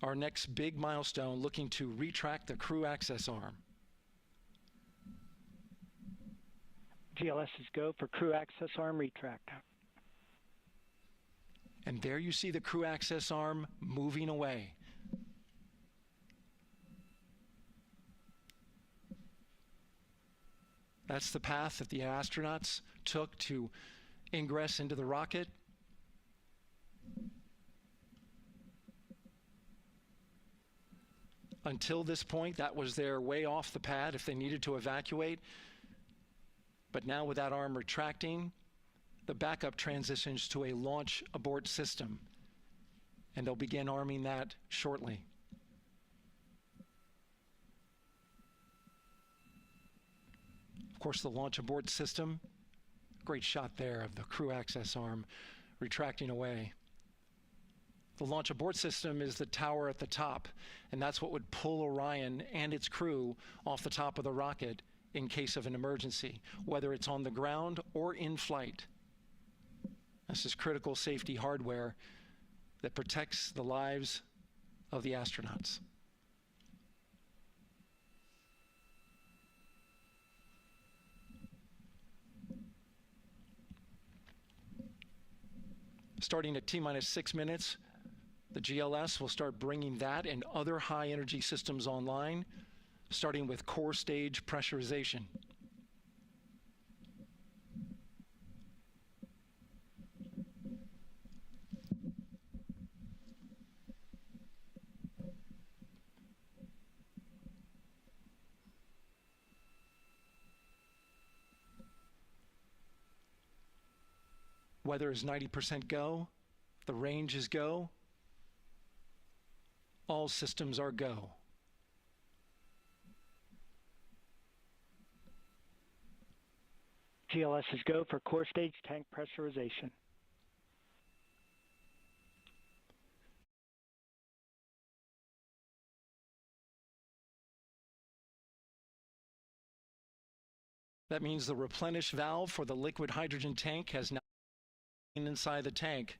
our next big milestone, looking to retract the crew access arm. GLS is go for crew access arm retract. And there you see the crew access arm moving away. That's the path that the astronauts took to ingress into the rocket. Until this point, that was their way off the pad if they needed to evacuate. But now with that arm retracting, the backup transitions to a launch abort system, and they'll begin arming that shortly. Of course, the launch abort system, great shot there of the crew access arm retracting away. The launch abort system is the tower at the top, and that's what would pull Orion and its crew off the top of the rocket in case of an emergency, whether it's on the ground or in flight. This is critical safety hardware that protects the lives of the astronauts. Starting at T-minus 6 minutes, the GLS will start bringing that and other high-energy systems online, starting with core stage pressurization. Weather is 90% go. The range is go. All systems are go. GLS is go for core stage tank pressurization. That means the replenish valve for the liquid hydrogen tank has now been inside the tank.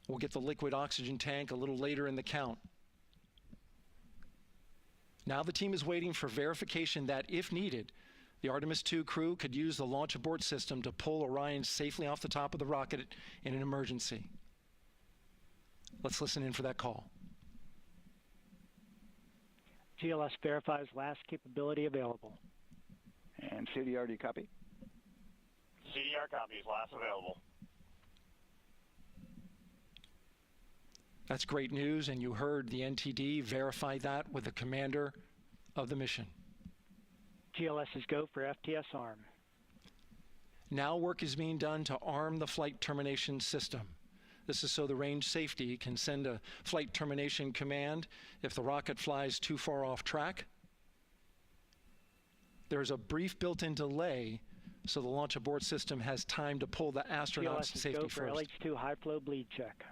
We'll get the liquid oxygen tank a little later in the count. Now the team is waiting for verification that, if needed, the Artemis II crew could use the launch abort system to pull Orion safely off the top of the rocket in an emergency. Let's listen in for that call. GLS verifies last capability available. And CDR, do you copy? CDR copies, last available. That's great news, and you heard the NTD verify that with the commander of the mission. GLS is go for FTS arm. Now work is being done to arm the flight termination system. This is so the range safety can send a flight termination command if the rocket flies too far off track. There's a brief built-in delay, so the launch abort system has time to pull the astronauts to safety first. GLS is go for LH2 high flow bleed check.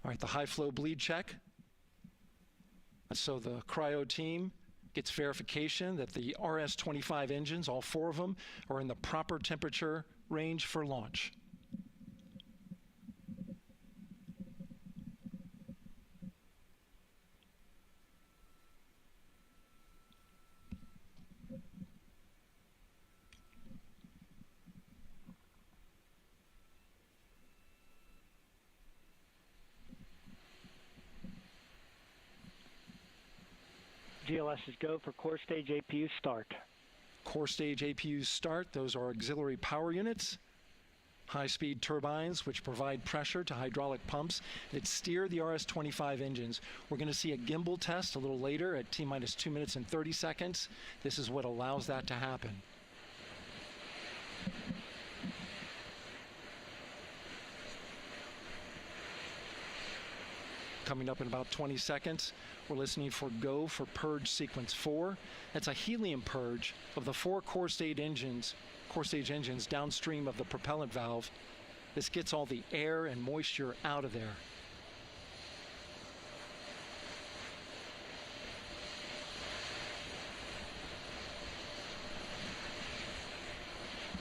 All right, the high flow bleed check. So the cryo team gets verification that the RS-25 engines, all 4 of them, are in the proper temperature range for launch. GLS is go for core stage APU start. Core stage APUs start. Those are auxiliary power units, high-speed turbines which provide pressure to hydraulic pumps that steer the RS-25 engines. We're going to see a gimbal test a little later at T-minus 2 minutes and 30 seconds. This is what allows that to happen. Coming up in about 20 seconds, we're listening for go for purge sequence 4. That's a helium purge of the 4 core stage engines downstream of the propellant valve. This gets all the air and moisture out of there.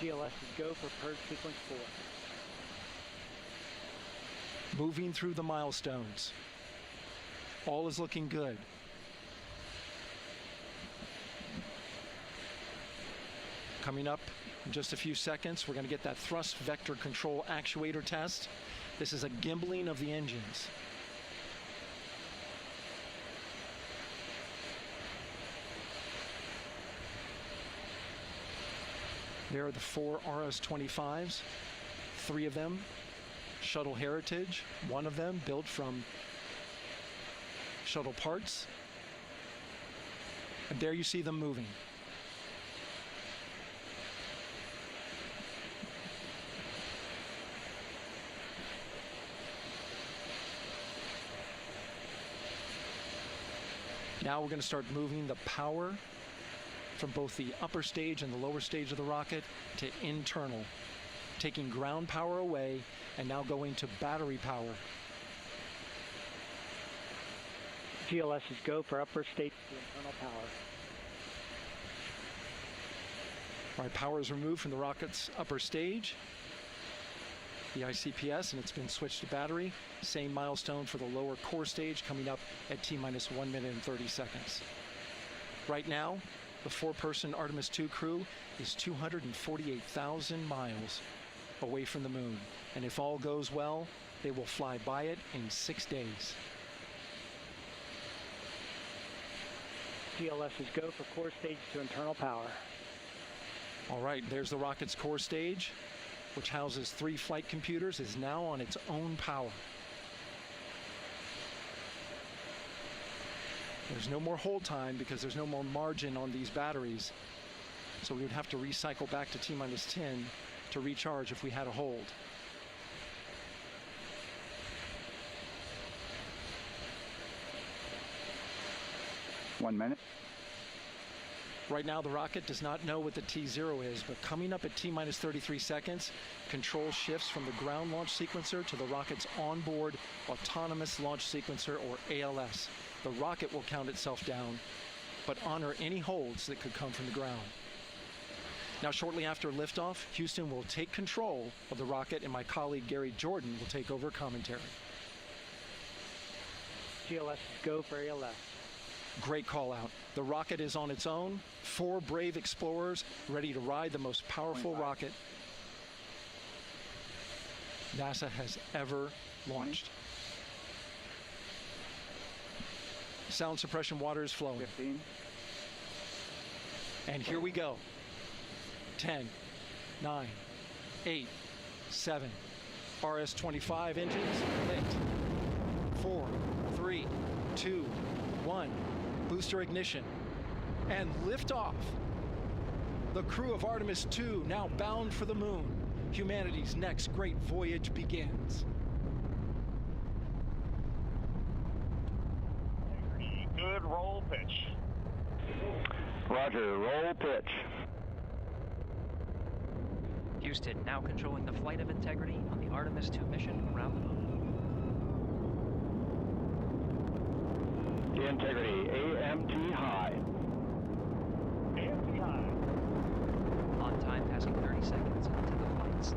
GLS is go for purge sequence 4. Moving through the milestones. All is looking good. Coming up in just a few seconds, we're going to get that thrust vector control actuator test. This is a gimbaling of the engines. There are the 4 RS-25s, 3 of them Shuttle Heritage, 1 of them built from shuttle parts. And there you see them moving. Now we're going to start moving the power from both the upper stage and the lower stage of the rocket to internal, taking ground power away and now going to battery power. GLS is go for upper stage to internal power. All right, power is removed from the rocket's upper stage, the ICPS, and it's been switched to battery. Same milestone for the lower core stage coming up at T-minus 1 minute and 30 seconds. Right now, the 4-person Artemis II crew is 248,000 miles away from the moon. And if all goes well, they will fly by it in 6 days. GLS is go for core stage to internal power. All right, there's the rocket's core stage, which houses 3 flight computers, is now on its own power. There's no more hold time because there's no more margin on these batteries. So we would have to recycle back to T-minus 10 to recharge if we had a hold. One minute. Right now, the rocket does not know what the T0 is, but coming up at T-minus 33 seconds, control shifts from the ground launch sequencer to the rocket's onboard autonomous launch sequencer, or ALS. The rocket will count itself down, but honor any holds that could come from the ground. Now, shortly after liftoff, Houston will take control of the rocket, and my colleague Gary Jordan will take over commentary. GLS is go for ALS. Great call out. The rocket is on its own. 4 brave explorers ready to ride the most powerful rocket NASA has ever launched. Sound suppression water is flowing. 15. And here we go. 10, 9, 8, 7. RS-25 engines lit. 4, 3, 2, 1. Booster ignition. And liftoff. The crew of Artemis II now bound for the moon. Humanity's next great voyage begins. Good roll pitch. Roger, roll pitch. Houston now controlling the flight of Integrity on the Artemis II mission around the moon. Integrity, AMT high. AMT high. On time, passing 30 seconds into the flights.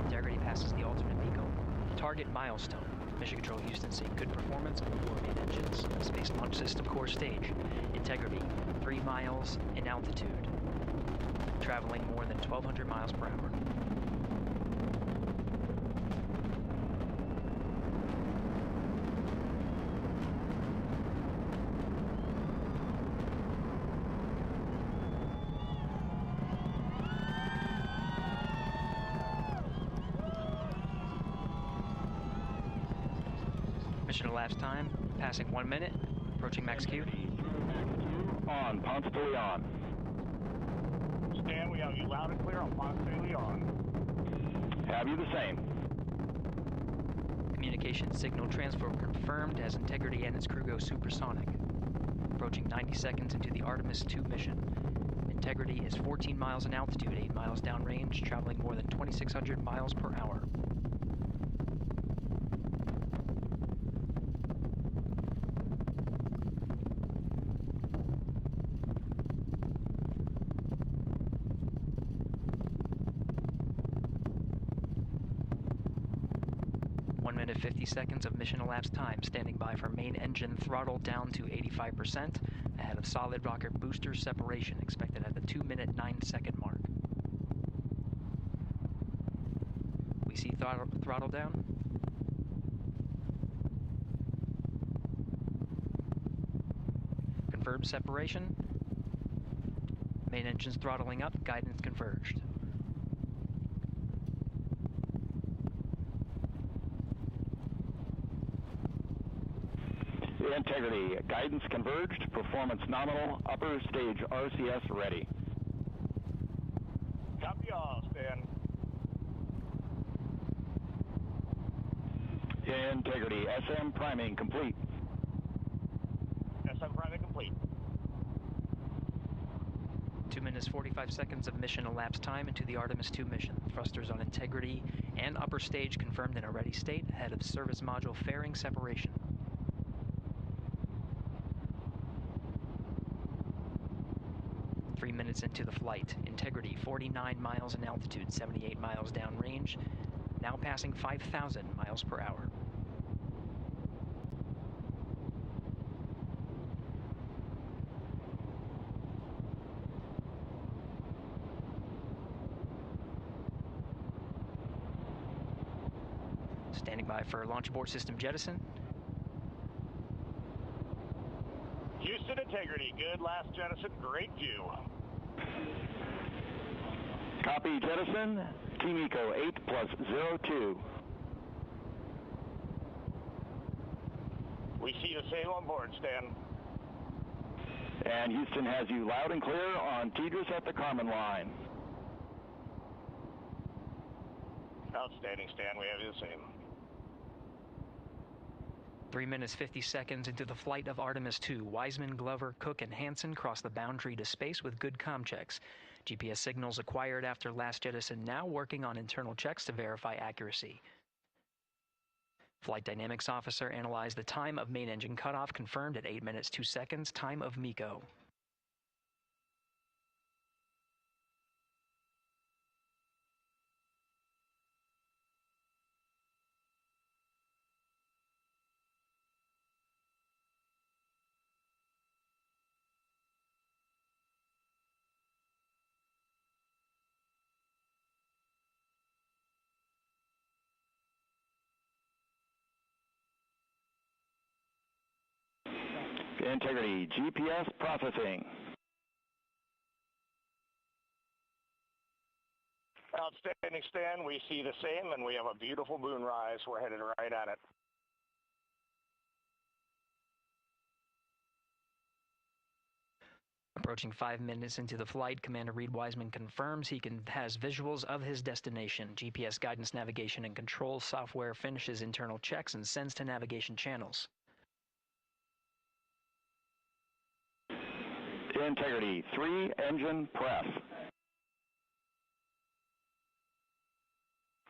Integrity passes the alternate beacon. Target milestone. Mission Control Houston seeing good performance on the 4 main engines. Space Launch System core stage. Integrity, 3 miles in altitude. Traveling more than 1,200 miles per hour. Mission elapsed time, passing 1 minute, approaching max Q. On, Ponce de Leon. Stan, we have you loud and clear on Ponce de Leon. Have you the same? Communication signal transfer confirmed as Integrity and its crew go supersonic. Approaching 90 seconds into the Artemis II mission. Integrity is 14 miles in altitude, 8 miles downrange, traveling more than 2,600 miles per hour. 1 minute 50 seconds of mission elapsed time. Standing by for main engine throttle down to 85%, ahead of solid rocket booster separation, expected at the 2 minute 9 second mark. We see throttle down. Confirmed separation. Main engine's throttling up, guidance converged. Integrity, guidance converged, performance nominal, upper stage RCS ready. Copy all, Stan. Integrity, SM priming complete. SM priming complete. 2 minutes 45 seconds of mission elapsed time into the Artemis 2 mission. Thrusters on Integrity and upper stage confirmed in a ready state, ahead of service module fairing separation. 3 minutes into the flight. Integrity 49 miles in altitude, 78 miles downrange, now passing 5,000 miles per hour. Standing by for launch abort system jettison. Houston Integrity, good last jettison, great view. Copy jettison, Team Eco 8+02. We see the same on board, Stan. And Houston has you loud and clear on Tidris at the Kármán line. Outstanding, Stan, we have you the same. 3 minutes 50 seconds into the flight of Artemis 2, Wiseman, Glover, Cook, and Hansen cross the boundary to space with good comm checks. GPS signals acquired after last jettison now working on internal checks to verify accuracy. Flight Dynamics Officer analyzed the time of main engine cutoff, confirmed at 8 minutes 2 seconds, time of MECO. Integrity, GPS processing. Outstanding, Stan, we see the same, and we have a beautiful moonrise. We're headed right at it. Approaching 5 minutes into the flight, Commander Reed Wiseman confirms he has visuals of his destination. GPS guidance, navigation, and control software finishes internal checks and sends to navigation channels. Integrity, 3 engine press.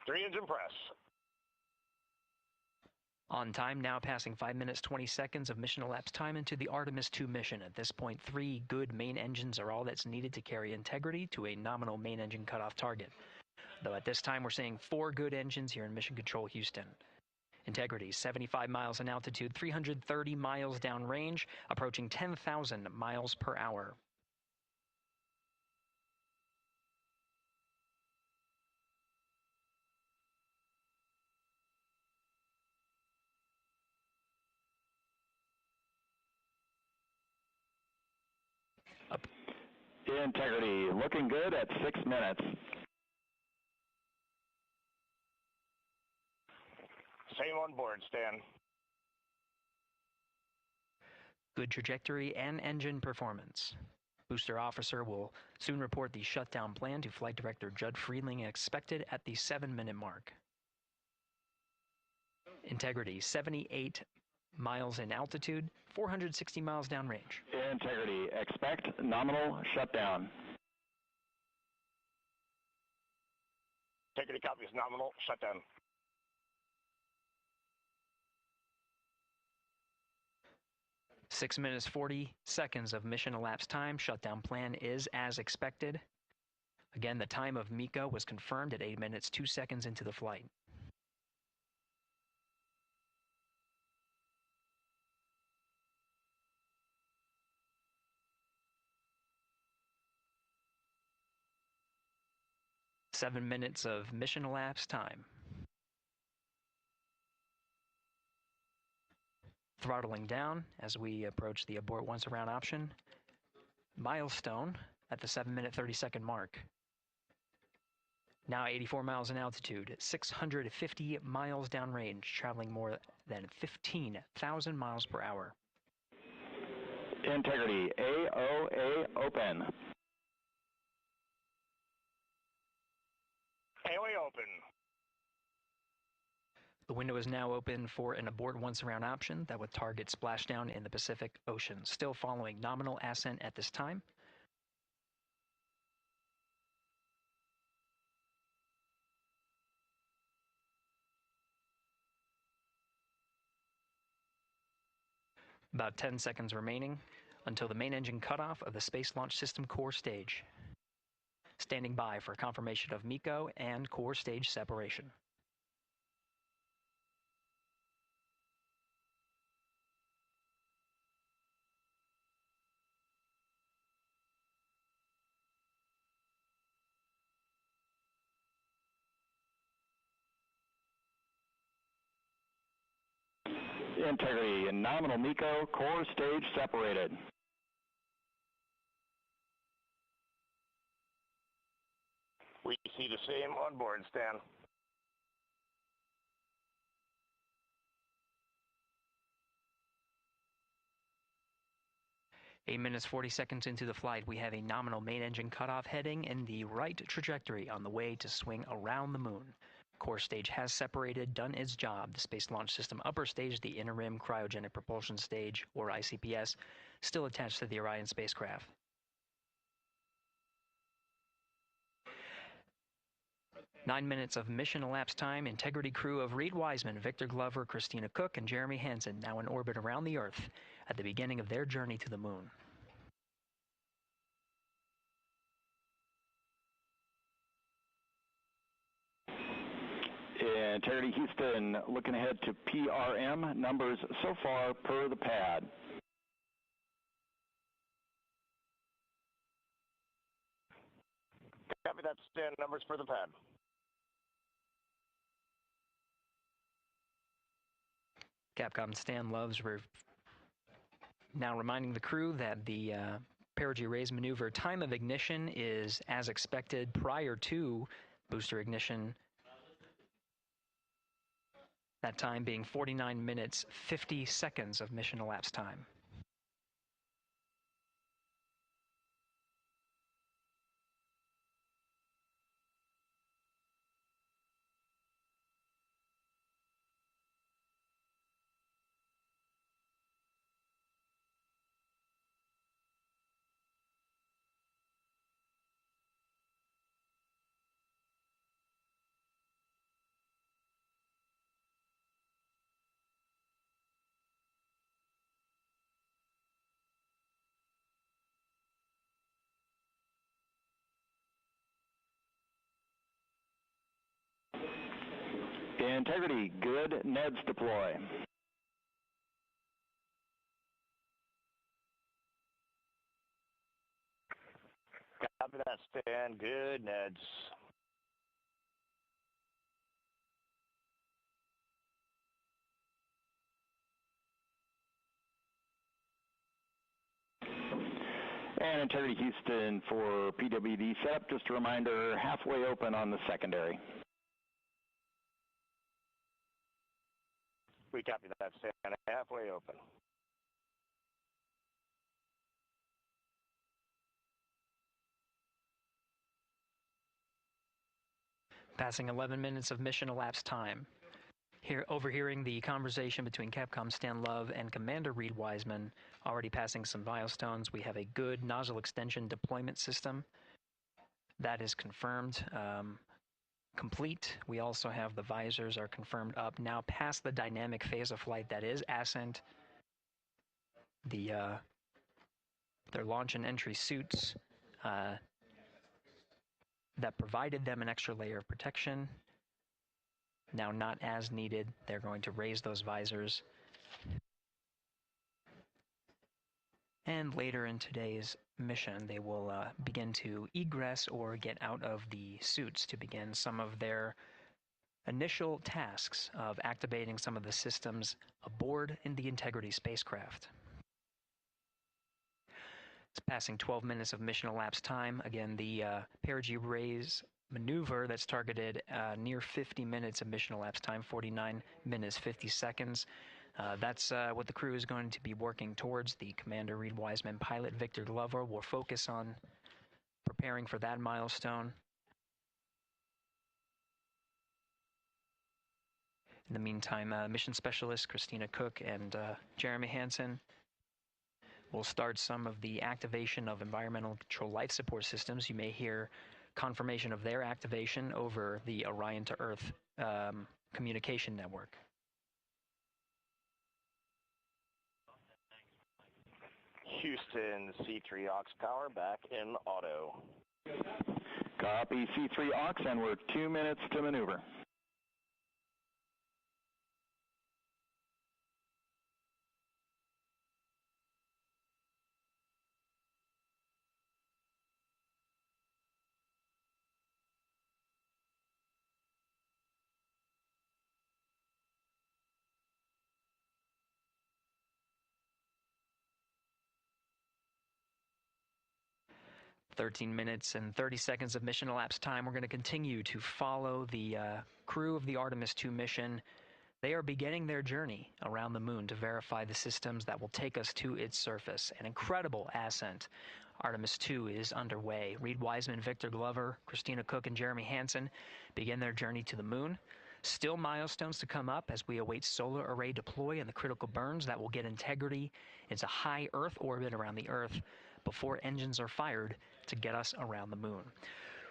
3 engine press. On time, now passing 5 minutes 20 seconds of mission elapsed time into the Artemis 2 mission. At this point, 3 good main engines are all that's needed to carry Integrity to a nominal main engine cutoff target. Though at this time, we're seeing 4 good engines here in Mission Control Houston. Integrity, 75 miles in altitude, 330 miles downrange, approaching 10,000 miles per hour. Integrity, looking good at 6 minutes. Same on board, Stan. Good trajectory and engine performance. Booster officer will soon report the shutdown plan to Flight Director Judd Friedling, expected at the 7-minute mark. Integrity, 78 miles in altitude, 460 miles downrange. Integrity, expect nominal shutdown. Integrity copies nominal shutdown. Six minutes 40 seconds of mission elapsed time. Shutdown plan is as expected. Again, the time of MECO was confirmed at 8 minutes 2 seconds into the flight. 7 minutes of mission elapsed time. Throttling down as we approach the abort once around option. Milestone at the 7-minute 30-second mark. Now 84 miles in altitude, 650 miles downrange, traveling more than 15,000 miles per hour. Integrity, AOA open. AOA open. The window is now open for an abort once around option that would target splashdown in the Pacific Ocean. Still following nominal ascent at this time. About 10 seconds remaining until the main engine cutoff of the Space Launch System core stage. Standing by for confirmation of MECO and core stage separation. Integrity and nominal MECO, core stage separated. We see the same on board, Stan. Eight minutes, 40 seconds into the flight, we have a nominal main engine cutoff heading in the right trajectory on the way to swing around the moon. Core stage has separated, done its job. The Space Launch System upper stage, the interim cryogenic propulsion stage, or ICPS, still attached to the Orion spacecraft. Nine minutes of mission elapsed time. Integrity crew of Reed Wiseman, Victor Glover, Christina Cook, and Jeremy Hansen now in orbit around the Earth at the beginning of their journey to the moon. Integrity Houston, looking ahead to PRM numbers so far per the pad. Copy that, Stan. Numbers for the pad. Capcom Stan Loves now reminding the crew that the perigee raise maneuver time of ignition is as expected prior to booster ignition. That time being 49 minutes, 50 seconds of mission elapsed time. Integrity, good. NEDS deploy. Copy that, Stan. Good, Neds. And Integrity Houston for PWD setup. Just a reminder, halfway open on the secondary. We copy that, Stan. Halfway open. Passing 11 minutes of mission elapsed time. Here, overhearing the conversation between Capcom Stan Love and Commander Reed Wiseman, already passing some milestones. We have a good nozzle extension deployment system. That is confirmed, complete. We also have the visors are confirmed up, now past the dynamic phase of flight, that is ascent. Their launch and entry suits that provided them an extra layer of protection. Now not as needed. They're going to raise those visors. And later in today's mission, they will begin to egress or get out of the suits to begin some of their initial tasks of activating some of the systems aboard in the Integrity spacecraft. It's passing 12 minutes of mission elapsed time. Again, the perigee raise maneuver that's targeted near 50 minutes of mission elapsed time, 49 minutes, 50 seconds. That's what the crew is going to be working towards. The Commander Reed Wiseman pilot Victor Glover will focus on preparing for that milestone. In the meantime, mission specialists Christina Cook and Jeremy Hansen will start some of the activation of environmental control life support systems. You may hear confirmation of their activation over the Orion to Earth communication network. Houston, C3 aux power back in auto. Copy C3 aux, and we're 2 minutes to maneuver. "13 minutes and 30 seconds of mission elapsed time. We're going to continue to follow the crew of the Artemis 2 mission. They are beginning their journey around the moon to verify the systems that will take us to its surface. An incredible ascent. Artemis 2 is underway. Reed Wiseman, Victor Glover, Christina Cook, and Jeremy Hansen begin their journey to the moon. Still milestones to come up as we await solar array deploy and the critical burns that will get Integrity into high Earth orbit around the Earth before engines are fired to get us around the moon.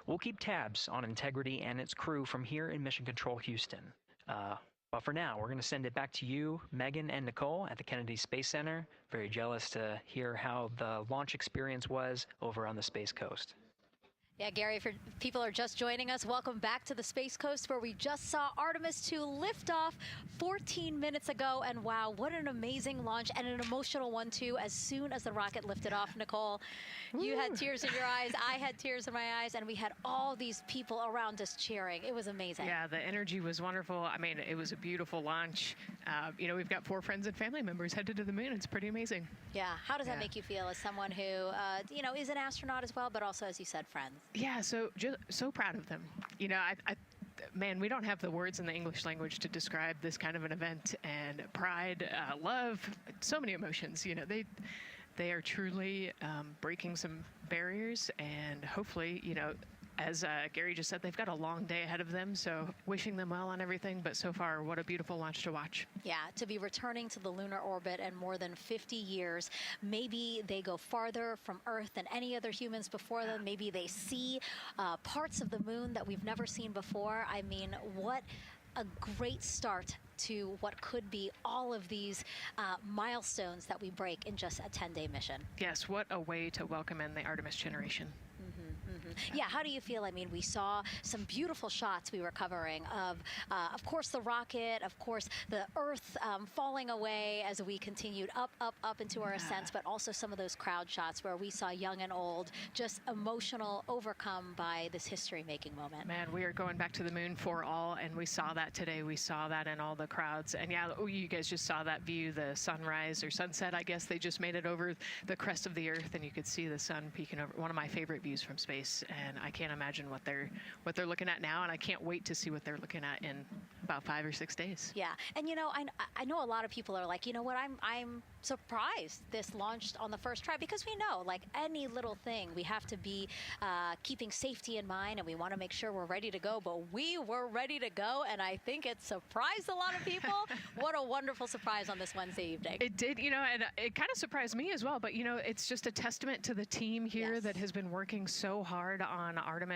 We'll keep tabs on Integrity and its crew from here in Mission Control Houston. But for now, we're going to send it back to you, Megan and Nicole at the Kennedy Space Center. Very jealous to hear how the launch experience was over on the Space Coast. Yeah, Gary, if people are just joining us, welcome back to the Space Coast, where we just saw Artemis 2 lift off 14 minutes ago. And wow, what an amazing launch, and an emotional one, too, as soon as the rocket lifted off. Nicole, you had tears in your eyes, I had tears in my eyes, and we had all these people around us cheering. It was amazing. Yeah, the energy was wonderful. I mean, it was a beautiful launch. You know, we've got 4 friends and family members headed to the moon. It's pretty amazing. Yeah, how does that make you feel as someone who, you know, is an astronaut as well, but also, as you said, friends? Yeah, so proud of them. You know, man, we don't have the words in the English language to describe this kind of an event, and pride, love, so many emotions. You know, they are truly breaking some barriers, and hopefully, you know, as Gary just said, they've got a long day ahead of them, so wishing them well on everything. But so far, what a beautiful launch to watch. Yeah, to be returning to the lunar orbit in more than 50 years. Maybe they go farther from Earth than any other humans before them. Maybe they see parts of the moon that we've never seen before. I mean, what a great start to what could be all of these milestones that we break in just a 10-day mission. Yes, what a way to welcome in the Artemis generation. Yeah, how do you feel? I mean, we saw some beautiful shots we were covering of course, the rocket, of course, the Earth falling away as we continued up into our ascents, but also some of those crowd shots where we saw young and old, just emotional, overcome by this history-making moment. Man, we are going back to the moon for all, and we saw that today. We saw that in all the crowds. And yeah, you guys just saw that view, the sunrise or sunset, I guess. They just made it over the crest of the Earth, and you could see the sun peeking over. One of my favorite views from space, and I can't imagine what they're looking at now, and I can't wait to see what they're looking at in about 5 or 6 days. Yeah, and you know, I know a lot of people are like, you know what, I'm surprised this launched on the first try, because we know, like any little thing, we have to be keeping safety in mind, and we want to make sure we're ready to go. But we were ready to go, and I think it surprised a lot of people. What a wonderful surprise on this Wednesday evening. It did, you know, and it kind of surprised me as well. But you know, it's just a testament to the team here that has been working so hard on Artemis.